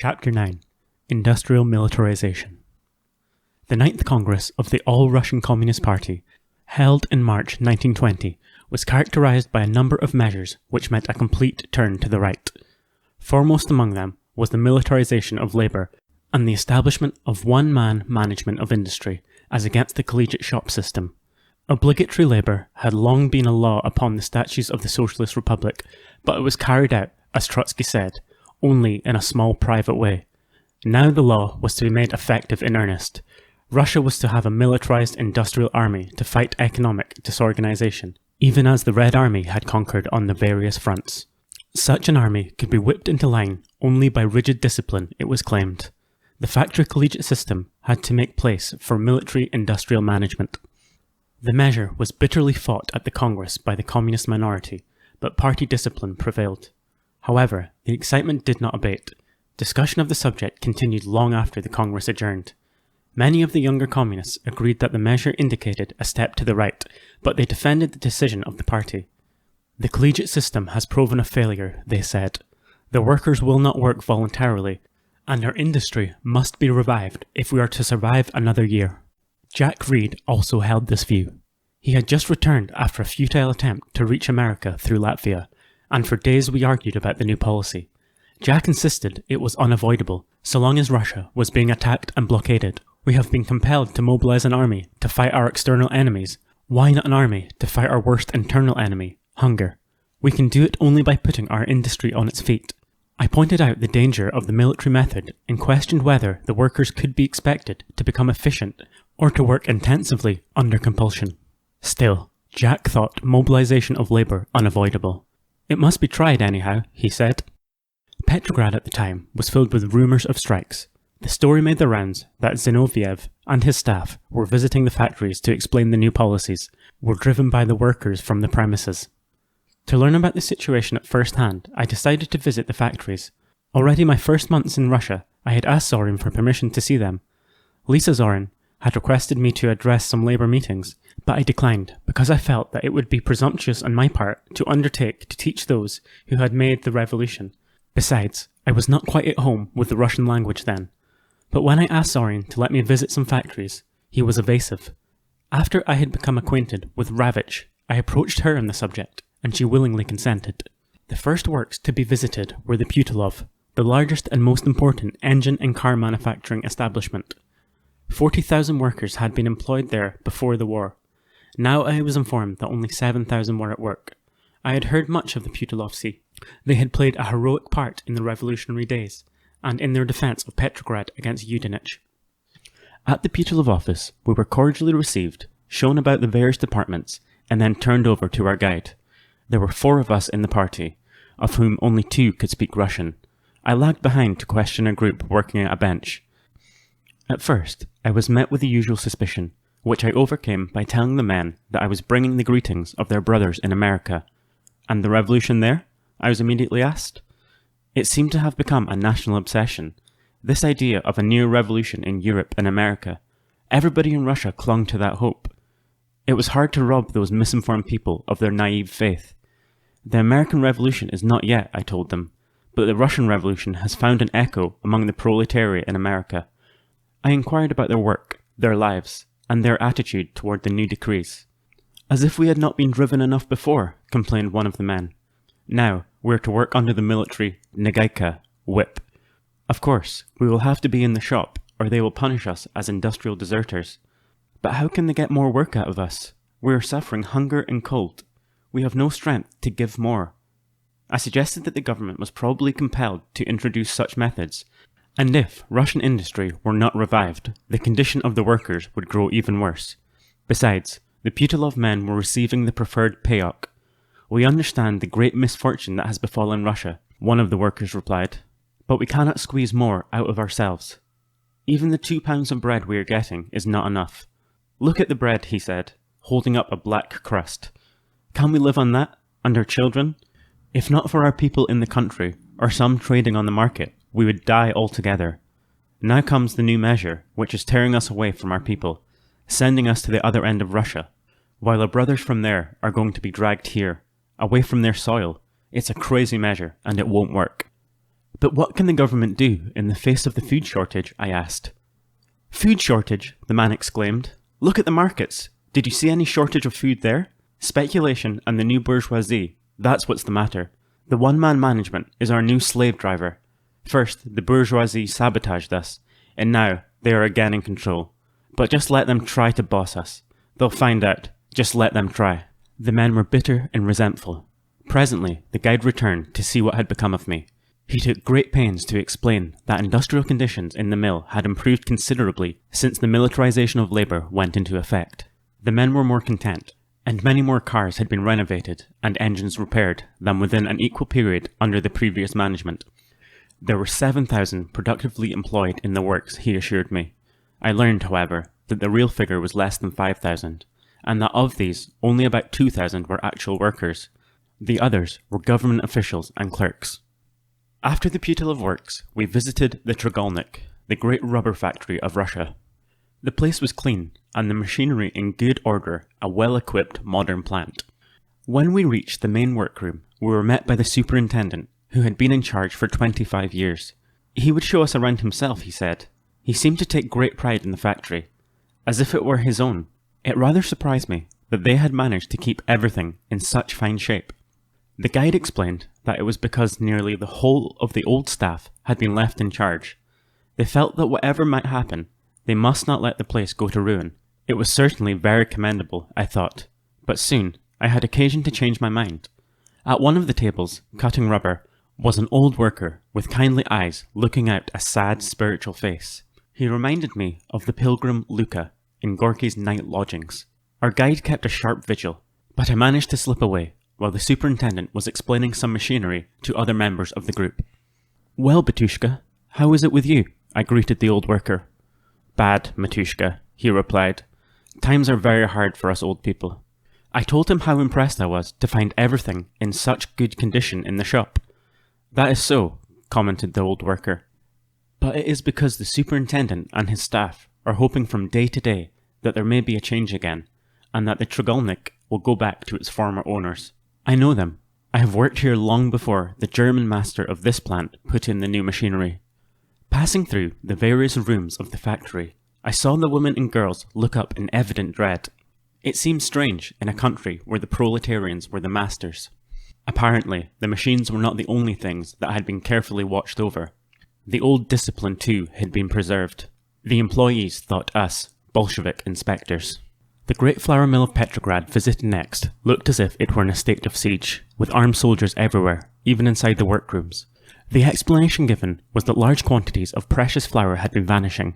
Chapter 9 Industrial Militarization. The Ninth Congress of the All-Russian Communist Party, held in March 1920, was characterized by a number of measures which meant a complete turn to the right. Foremost among them was the militarization of labour and the establishment of one-man management of industry as against the collegiate shop system. Obligatory labour had long been a law upon the statutes of the Socialist Republic, but it was carried out, as Trotsky said, only in a small private way. Now the law was to be made effective in earnest. Russia was to have a militarized industrial army to fight economic disorganization, even as the Red Army had conquered on the various fronts. Such an army could be whipped into line only by rigid discipline, it was claimed. The factory collegiate system had to make place for military industrial management. The measure was bitterly fought at the Congress by the communist minority, but party discipline prevailed. However, the excitement did not abate. Discussion of the subject continued long after the Congress adjourned. Many of the younger communists agreed that the measure indicated a step to the right, but they defended the decision of the party. The collegiate system has proven a failure, they said. The workers will not work voluntarily, and our industry must be revived if we are to survive another year. Jack Reed also held this view. He had just returned after a futile attempt to reach America through Latvia, and for days we argued about the new policy. Jack insisted it was unavoidable, so long as Russia was being attacked and blockaded. We have been compelled to mobilize an army to fight our external enemies. Why not an army to fight our worst internal enemy, hunger? We can do it only by putting our industry on its feet. I pointed out the danger of the military method and questioned whether the workers could be expected to become efficient or to work intensively under compulsion. Still, Jack thought mobilization of labour unavoidable. It must be tried anyhow, he said. Petrograd at the time was filled with rumours of strikes. The story made the rounds that Zinoviev and his staff were visiting the factories to explain the new policies, were driven by the workers from the premises. To learn about the situation at first hand, I decided to visit the factories. Already my first months in Russia, I had asked Zorin for permission to see them. Lisa Zorin had requested me to address some labour meetings, but I declined because I felt that it would be presumptuous on my part to undertake to teach those who had made the revolution. Besides, I was not quite at home with the Russian language then. But when I asked Zorin to let me visit some factories, he was evasive. After I had become acquainted with Ravitch, I approached her on the subject, and she willingly consented. The first works to be visited were the Putilov, the largest and most important engine and car manufacturing establishment. 40,000 workers had been employed there before the war. Now I was informed that only 7,000 were at work. I had heard much of the Putilovsi. They had played a heroic part in the revolutionary days, and in their defence of Petrograd against Yudenich. At the Putilov office, we were cordially received, shown about the various departments, and then turned over to our guide. There were 4 of us in the party, of whom only 2 could speak Russian. I lagged behind to question a group working at a bench. At first, I was met with the usual suspicion, which I overcame by telling the men that I was bringing the greetings of their brothers in America. And the revolution there? I was immediately asked. It seemed to have become a national obsession, this idea of a new revolution in Europe and America. Everybody in Russia clung to that hope. It was hard to rob those misinformed people of their naive faith. The American Revolution is not yet, I told them, but the Russian Revolution has found an echo among the proletariat in America. I inquired about their work, their lives, and their attitude toward the new decrees. As if we had not been driven enough before, complained one of the men. Now, we are to work under the military negaika, whip. Of course, we will have to be in the shop, or they will punish us as industrial deserters. But how can they get more work out of us? We are suffering hunger and cold. We have no strength to give more. I suggested that the government was probably compelled to introduce such methods, and if Russian industry were not revived, the condition of the workers would grow even worse. Besides, the Putilov men were receiving the preferred payok. We understand the great misfortune that has befallen Russia, one of the workers replied, but we cannot squeeze more out of ourselves. Even the 2 pounds of bread we are getting is not enough. Look at the bread, he said, holding up a black crust. Can we live on that, and our children? If not for our people in the country, or some trading on the market, we would die altogether. Now comes the new measure, which is tearing us away from our people, sending us to the other end of Russia, while our brothers from there are going to be dragged here, away from their soil. It's a crazy measure, and it won't work. But what can the government do in the face of the food shortage? I asked. Food shortage, the man exclaimed. Look at the markets. Did you see any shortage of food there? Speculation and the new bourgeoisie, that's what's the matter. The one-man management is our new slave driver. First, the bourgeoisie sabotaged us, and now they are again in control. But just let them try to boss us. They'll find out. Just let them try. The men were bitter and resentful. Presently, the guide returned to see what had become of me. He took great pains to explain that industrial conditions in the mill had improved considerably since the militarization of labour went into effect. The men were more content, and many more cars had been renovated and engines repaired than within an equal period under the previous management. There were 7,000 productively employed in the works, he assured me. I learned, however, that the real figure was less than 5,000, and that of these, only about 2,000 were actual workers. The others were government officials and clerks. After the Putil Works, we visited the Trogolnik, the great rubber factory of Russia. The place was clean, and the machinery in good order, a well-equipped modern plant. When we reached the main workroom, we were met by the superintendent, who had been in charge for 25 years. He would show us around himself, he said. He seemed to take great pride in the factory, as if it were his own. It rather surprised me that they had managed to keep everything in such fine shape. The guide explained that it was because nearly the whole of the old staff had been left in charge. They felt that whatever might happen, they must not let the place go to ruin. It was certainly very commendable, I thought, but soon I had occasion to change my mind. At one of the tables, cutting rubber, was an old worker with kindly eyes looking out a sad spiritual face. He reminded me of the pilgrim Luca in Gorky's Night Lodgings. Our guide kept a sharp vigil, but I managed to slip away while the superintendent was explaining some machinery to other members of the group. Well, Batushka, how is it with you? I greeted the old worker. Bad, Matushka, he replied. Times are very hard for us old people. I told him how impressed I was to find everything in such good condition in the shop. That is so, commented the old worker. But it is because the superintendent and his staff are hoping from day to day that there may be a change again, and that the Trogolnik will go back to its former owners. I know them. I have worked here long before the German master of this plant put in the new machinery. Passing through the various rooms of the factory, I saw the women and girls look up in evident dread. It seemed strange in a country where the proletarians were the masters. Apparently, the machines were not the only things that had been carefully watched over. The old discipline too had been preserved. The employees thought us Bolshevik inspectors. The great flour mill of Petrograd visited next looked as if it were in a state of siege, with armed soldiers everywhere, even inside the workrooms. The explanation given was that large quantities of precious flour had been vanishing.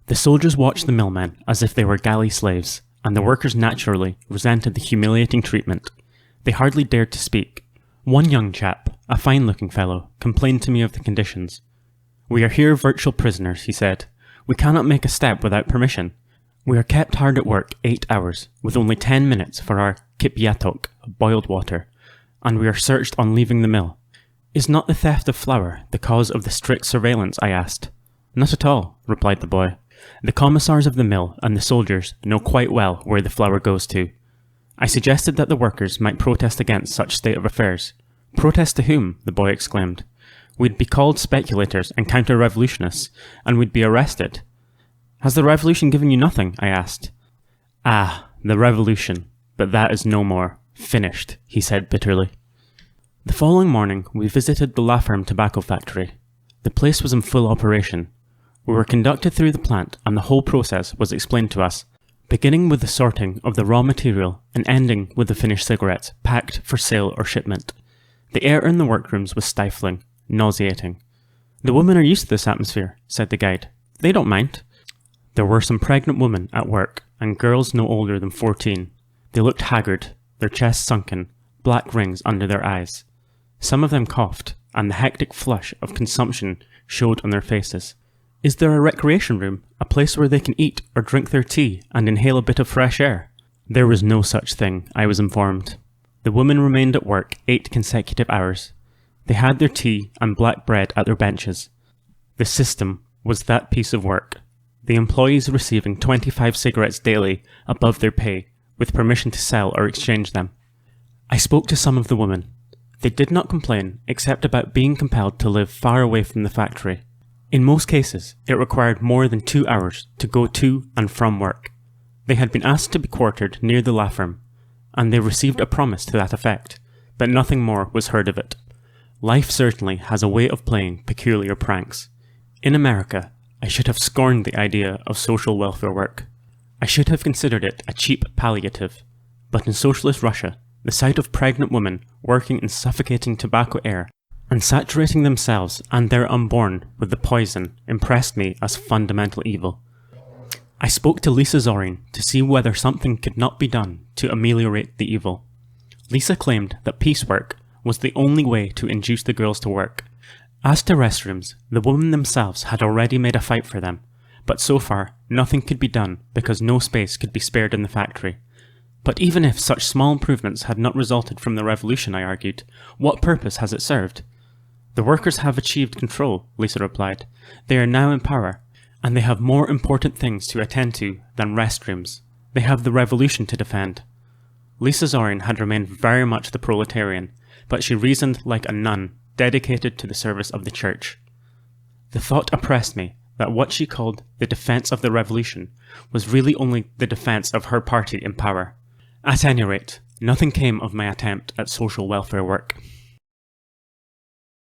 The soldiers watched the millmen as if they were galley slaves, and the workers naturally resented the humiliating treatment. They hardly dared to speak. One young chap, a fine-looking fellow, complained to me of the conditions. We are here virtual prisoners, he said. We cannot make a step without permission. We are kept hard at work 8 hours, with only 10 minutes for our kipyatok, boiled water, and we are searched on leaving the mill. Is not the theft of flour the cause of the strict surveillance? I asked. Not at all, replied the boy. The commissars of the mill and the soldiers know quite well where the flour goes to. I suggested that the workers might protest against such state of affairs. Protest to whom? The boy exclaimed. We'd be called speculators and counter-revolutionists, and we'd be arrested. Has the revolution given you nothing? I asked. Ah, the revolution, but that is no more. Finished, he said bitterly. The following morning, we visited the La Ferme tobacco factory. The place was in full operation. We were conducted through the plant, and the whole process was explained to us, beginning with the sorting of the raw material and ending with the finished cigarettes packed for sale or shipment. The air in the workrooms was stifling, nauseating. The women are used to this atmosphere, said the guide. They don't mind. There were some pregnant women at work, and girls no older than 14. They looked haggard, their chests sunken, black rings under their eyes. Some of them coughed, and the hectic flush of consumption showed on their faces. Is there a recreation room, a place where they can eat or drink their tea and inhale a bit of fresh air? There was no such thing, I was informed. The women remained at work 8 consecutive hours. They had their tea and black bread at their benches. The system was that piece of work. The employees receiving 25 cigarettes daily above their pay, with permission to sell or exchange them. I spoke to some of the women. They did not complain except about being compelled to live far away from the factory. In most cases, it required more than 2 hours to go to and from work. They had been asked to be quartered near the law firm, and they received a promise to that effect, but nothing more was heard of it. Life certainly has a way of playing peculiar pranks. In America, I should have scorned the idea of social welfare work. I should have considered it a cheap palliative. But in socialist Russia, the sight of pregnant women working in suffocating tobacco air and saturating themselves and their unborn with the poison impressed me as fundamental evil. I spoke to Lisa Zorin to see whether something could not be done to ameliorate the evil. Lisa claimed that piecework was the only way to induce the girls to work. As to restrooms, the women themselves had already made a fight for them, but so far nothing could be done because no space could be spared in the factory. But even if such small improvements had not resulted from the revolution, I argued, what purpose has it served? The workers have achieved control, Lisa replied. They are now in power, and they have more important things to attend to than restrooms. They have the revolution to defend. Lisa Zorin had remained very much the proletarian, but she reasoned like a nun dedicated to the service of the church. The thought oppressed me that what she called the defense of the revolution was really only the defense of her party in power. At any rate, nothing came of my attempt at social welfare work.